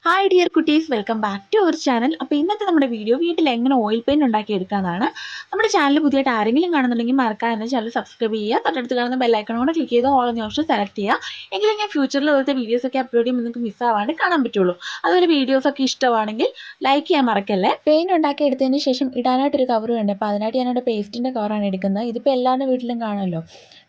Hi dear കുട്ടീസ്, welcome back to our channel. അപ്പോൾ ഇന്നത്തെ നമ്മുടെ വീഡിയോ വീട്ടിൽ എങ്ങനെ ഓയിൽ പെയിൻറ് ഉണ്ടാക്കി എടുക്കാമെന്നാണ്. നമ്മുടെ ചാനൽ പുതിയതായിട്ട് ആരെങ്കിലും കാണുന്നുണ്ടെങ്കിൽ മറക്കാതെ ചാനൽ സബ്സ്ക്രൈബ് ചെയ്യുക. തൊട്ടടുത്ത് കാണുന്ന ബെല്ലൈക്കണോട് ക്ലിക്ക് ചെയ്ത് ഓൾ എന്ന ഓപ്ഷൻ സെലക്ട് ചെയ്യുക. എങ്കിലും ഞാൻ ഫ്യൂച്ചറിൽ ഇതുപോലത്തെ വീഡിയോസൊക്കെ അപ്ലോഡ് ചെയ്യുമ്പോൾ നിങ്ങൾക്ക് മിസ്സാവാണ്ട് കാണാൻ പറ്റുള്ളൂ. അതുപോലെ വീഡിയോസൊക്കെ ഇഷ്ടമാണെങ്കിൽ ലൈക്ക് ചെയ്യാൻ മറക്കല്ലേ. പെയിൻറ് ഉണ്ടാക്കി എടുത്തതിന് ശേഷം ഇടാനായിട്ടൊരു കവർ വേണ്ട. അപ്പോൾ അതിനായിട്ട് ഞാനിവിടെ പേസ്റ്റിൻ്റെ കവറാണ് എടുക്കുന്നത്. ഇതിപ്പോൾ എല്ലാവരുടെ വീട്ടിലും കാണുമല്ലോ.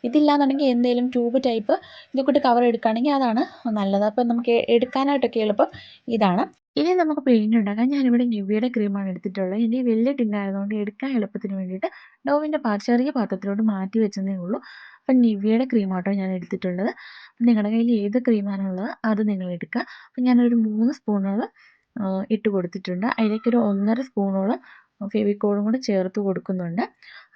ഇതില്ലാന്നുണ്ടെങ്കിൽ എന്തെങ്കിലും ട്യൂബ് ടൈപ്പ് ഇതൊക്കെ കവർ എടുക്കുകയാണെങ്കിൽ അതാണ് നല്ലത്. അപ്പോൾ നമുക്ക് എടുക്കാനായിട്ടൊക്കെ എളുപ്പം ഇതാണ്. ഇനി നമുക്ക് പെയിൻറ് ഉണ്ടാക്കാം. ഞാനിവിടെ നിവ്യയുടെ ക്രീമാണ് എടുത്തിട്ടുള്ളത്. ഇനി വലിയ ടിന്നായതുകൊണ്ട് എടുക്കാൻ എളുപ്പത്തിന് വേണ്ടിയിട്ട് ഡോവിൻ്റെ ചെറിയ പാത്രത്തിലോട്ട് മാറ്റി വെച്ചതേ ഉള്ളൂ. അപ്പം നിവ്യയുടെ ക്രീമാട്ടോ ഞാൻ എടുത്തിട്ടുള്ളത്. നിങ്ങളുടെ കയ്യിൽ ഏത് ക്രീമാണുള്ളത് അത് നിങ്ങൾ എടുക്കുക. അപ്പം ഞാനൊരു 3 സ്പൂണോളം ഇട്ട് കൊടുത്തിട്ടുണ്ട്. അതിലേക്കൊരു 1.5 സ്പൂണോളം ഫെവിക്കോളും കൂടെ ചേർത്ത് കൊടുക്കുന്നുണ്ട്.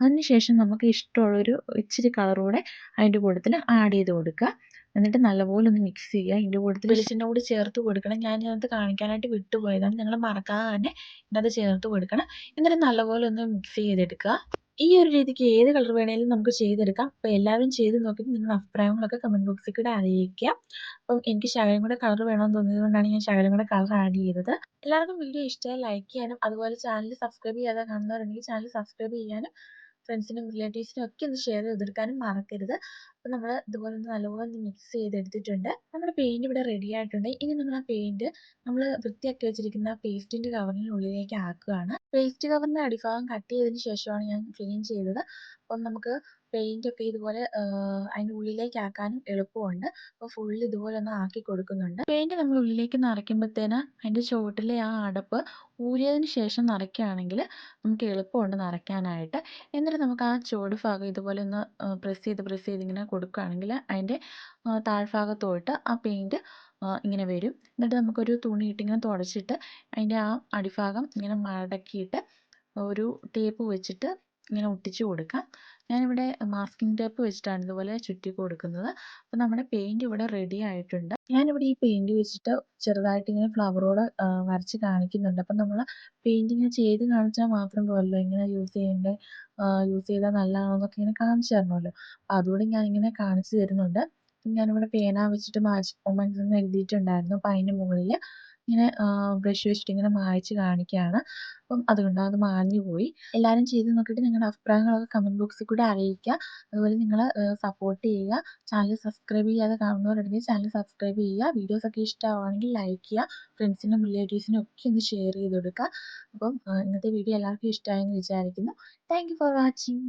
അതിനുശേഷം നമുക്ക് ഇഷ്ടമുള്ളൊരു ഇച്ചിരി കളറൂടെ അതിൻ്റെ കൂട്ടത്തിൽ ആഡ് ചെയ്ത് കൊടുക്കുക. എന്നിട്ട് നല്ലപോലെ ഒന്ന് മിക്സ് ചെയ്യുക. ഇതിൻ്റെ കൂട്ടത്തിൽ വെളിച്ചെണ്ണ കൂടി ചേർത്ത് കൊടുക്കണം. ഞാൻ ഇതിനകത്ത് കാണിക്കാനായിട്ട് വിട്ടുപോയതാണ്. നിങ്ങൾ മറക്കാതെ തന്നെ ഇതിനകത്ത് ചേർത്ത് കൊടുക്കണം. എന്നിട്ട് നല്ലപോലെ ഒന്ന് മിക്സ് ചെയ്തെടുക്കുക. ഈ ഒരു രീതിക്ക് ഏത് കളർ വേണമെങ്കിലും നമുക്ക് ചെയ്തെടുക്കാം. അപ്പോൾ എല്ലാവരും ചെയ്ത് നോക്കിയിട്ട് നിങ്ങളുടെ അഭിപ്രായങ്ങളൊക്കെ കമൻറ്റ് ബോക്സിൽ കൂടെ അറിയിക്കുക. അപ്പം എനിക്ക് ശകലം കൂടെ കളർ വേണമെന്ന് തോന്നിയതുകൊണ്ടാണ് ഞാൻ ശകലം കൂടെ കളർ ആഡ് ചെയ്തത്. എല്ലാവർക്കും വീഡിയോ ഇഷ്ടമായി ലൈക്ക് ചെയ്യാനും അതുപോലെ ചാനൽ സബ്സ്ക്രൈബ് ചെയ്യാതെ കാണുന്നവരുണ്ടെങ്കിൽ ചാനൽ സബ്സ്ക്രൈബ് ചെയ്യാനും ഫ്രണ്ട്സിനും റിലേറ്റീവ്സിനും ഒക്കെ ഒന്ന് ഷെയർ ചെയ്തെടുക്കാനും മറക്കരുത്. അപ്പോൾ നമ്മൾ ഇതുപോലെ ഒന്ന് നല്ലപോലെ മിക്സ് ചെയ്തെടുത്തിട്ടുണ്ട്. നമ്മുടെ പെയിൻറ് ഇവിടെ റെഡി ആയിട്ടുണ്ട്. ഇനി നമ്മൾ ആ പെയിൻറ് നമ്മൾ വൃത്തിയാക്കി വെച്ചിരിക്കുന്ന പേസ്റ്റിൻ്റെ കവറിനുള്ളിലേക്ക് ആക്കുകയാണ്. പേസ്റ്റ് കവറിൻ്റെ അടിഭാഗം കട്ട് ചെയ്തതിന് ശേഷമാണ് ഞാൻ ക്ലീൻ ചെയ്തത്. അപ്പം നമുക്ക് പെയിൻ്റ് ഒക്കെ ഇതുപോലെ അതിൻ്റെ ഉള്ളിലേക്ക് ആക്കാനും എളുപ്പമുണ്ട്. അപ്പോൾ ഫുൾ ഇതുപോലെ ഒന്ന് ആക്കി കൊടുക്കുന്നുണ്ട്. പെയിൻറ് നമ്മൾ ഉള്ളിലേക്ക് നിറയ്ക്കുമ്പോഴത്തേന് അതിൻ്റെ ചുവട്ടിലെ ആ അടപ്പ് ഊരിയതിന് ശേഷം നിറയ്ക്കുകയാണെങ്കിൽ നമുക്ക് എളുപ്പമുണ്ട് നിറയ്ക്കാനായിട്ട്. എന്നിട്ട് നമുക്ക് ആ ചുവട് ഭാഗം ഇതുപോലെ ഒന്ന് പ്രസ് ചെയ്ത് ഇങ്ങനെ കൊടുക്കുകയാണെങ്കിൽ അതിൻ്റെ താഴ്ഭാഗത്തോട്ട് ആ പെയിൻറ് ഇങ്ങനെ വരും. എന്നിട്ട് നമുക്കൊരു തുണി ഇട്ടിങ്ങനെ തുടച്ചിട്ട് അതിൻ്റെ ആ അടിഭാഗം ഇങ്ങനെ മടക്കിയിട്ട് ഒരു ടേപ്പ് വെച്ചിട്ട് ഇങ്ങനെ ഒട്ടിച്ച് കൊടുക്കാം. ഞാനിവിടെ മാസ്കിംഗ് ടേപ്പ് വെച്ചിട്ടാണ് ഇതുപോലെ ചുറ്റി കൊടുക്കുന്നത്. അപ്പോൾ നമ്മുടെ പെയിൻറ് ഇവിടെ റെഡി ആയിട്ടുണ്ട്. ഞാനിവിടെ ഈ പെയിൻറ് വെച്ചിട്ട് ചെറുതായിട്ട് ഇങ്ങനെ ഫ്ലവറോട് വരച്ച് കാണിക്കുന്നുണ്ട്. അപ്പം നമ്മൾ പെയിൻറ്റിങ് ചെയ്ത് കാണിച്ചാൽ മാത്രം പോരല്ലോ, ഇങ്ങനെ യൂസ് ചെയ്യേണ്ടത് യൂസ് ചെയ്താൽ നല്ലതാണോ എന്നൊക്കെ ഇങ്ങനെ കാണിച്ചു തരണമല്ലോ. അപ്പോൾ അതുകൂടി ഞാനിങ്ങനെ കാണിച്ചു തരുന്നുണ്ട്. ഞാനിവിടെ പേന വെച്ചിട്ട് മാച്ച് മൊമെൻറ്റ്സ് എന്ന് എഴുതിയിട്ടുണ്ടായിരുന്നു. അപ്പോൾ അതിൻ്റെ മുകളിൽ ഇങ്ങനെ ബ്രഷ് വെച്ചിട്ട് ഇങ്ങനെ മായ്ച്ച് കാണിക്കുകയാണ്. അപ്പം അതുകൊണ്ട് അത് മാഞ്ഞു പോയി. എല്ലാവരും ചെയ്ത് നോക്കിയിട്ട് നിങ്ങളുടെ അഭിപ്രായങ്ങളൊക്കെ കമൻറ്റ് ബോക്സിൽ കൂടെ അറിയിക്കുക. അതുപോലെ നിങ്ങൾ സപ്പോർട്ട് ചെയ്യുക. ചാനൽ സബ്സ്ക്രൈബ് ചെയ്യാതെ കാണുന്നവരുണ്ടെങ്കിൽ ചാനൽ സബ്സ്ക്രൈബ് ചെയ്യുക. വീഡിയോസൊക്കെ ഇഷ്ടമാവുകയാണെങ്കിൽ ലൈക്ക് ചെയ്യുക. ഫ്രണ്ട്സിനും റിലേറ്റീവ്സിനും ഒക്കെ ഒന്ന് ഷെയർ ചെയ്ത് കൊടുക്കുക. അപ്പം ഇന്നത്തെ വീഡിയോ എല്ലാവർക്കും ഇഷ്ടമായെന്ന് വിചാരിക്കുന്നു. Thank you for watching.